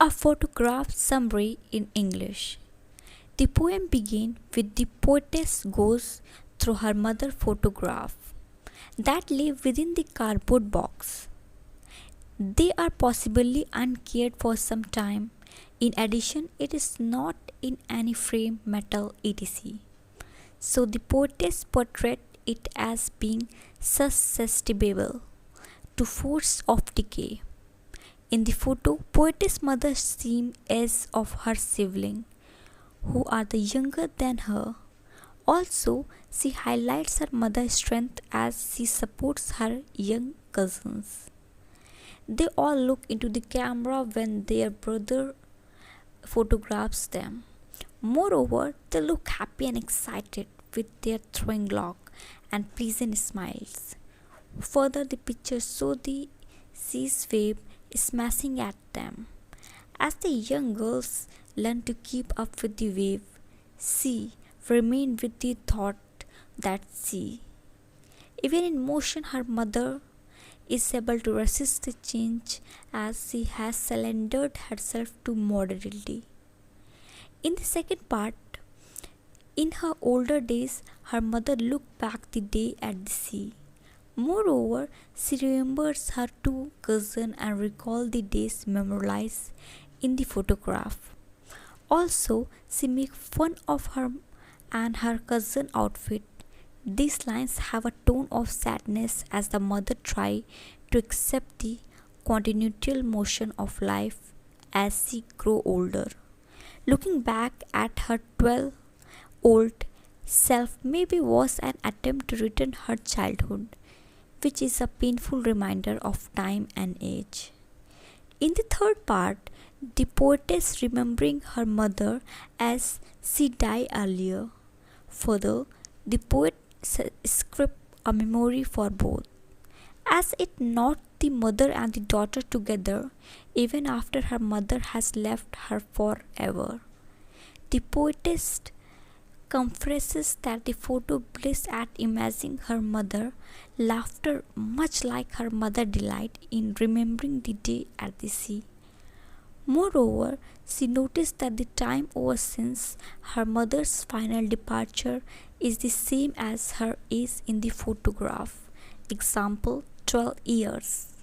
A photograph summary in English. The poem begins with the poetess goes through her mother's photograph that lay within the cardboard box. They are possibly uncared for some time. In addition, it is not in any frame, metal, etc. So the poetess portrayed it as being susceptible to force of decay. In the photo, poetess mother seems as of her sibling, who are the younger than her. Also, she highlights her mother's strength as she supports her young cousins. They all look into the camera when their brother photographs them. Moreover, they look happy and excited with their throwing lock and pleasant smiles. Further, the pictures show the sea's wave smashing at them. As the young girls learn to keep up with the wave, she remained with the thought that she, even in motion, her mother is able to resist the change as she has surrendered herself to modernity. In the second part, in her older days, her mother looked back the day at the sea. Moreover, she remembers her two cousins and recalls the days memorialized in the photograph. Also, she makes fun of her and her cousin outfit. These lines have a tone of sadness as the mother tries to accept the continual motion of life as she grows older. Looking back at her 12-old self maybe was an attempt to return her childhood, which is a painful reminder of time and age. In the third part, the poetess remembering her mother as she died earlier. Further, the poet script a memory for both, as it not the mother and the daughter together even after her mother has left her forever. The poetess confesses that the photo bliss at imagining her mother laughter much like her mother delight in remembering the day at the sea. Moreover, she noticed that the time over since her mother's final departure is the same as her age in the photograph. Example 12 years.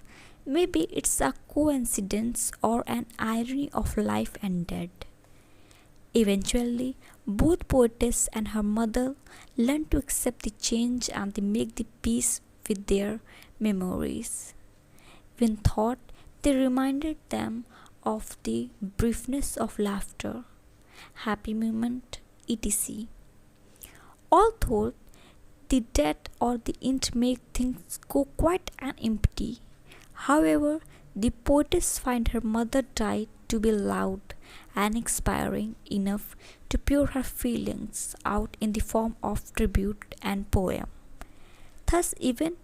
Maybe it's a coincidence or an irony of life and death. Eventually, both poetess and her mother learn to accept the change and they make the peace with their memories. When thought, they reminded them of the briefness of laughter, happy moment, etc. Although the death or the end make things go quite an empty. However, the poetess find her mother died to be loud and inspiring enough to pour her feelings out in the form of tribute and poem. Thus, even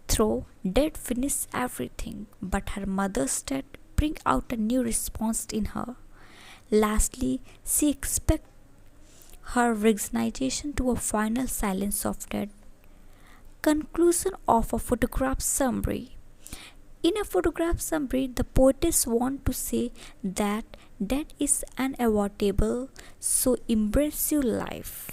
though death finished everything, but her mother's death bring out a new response in her. Lastly, she expects her resignation to a final silence of death. Conclusion of a photograph summary. In a photograph summary, the poetess wants to say that death is unavoidable, so embrace your life.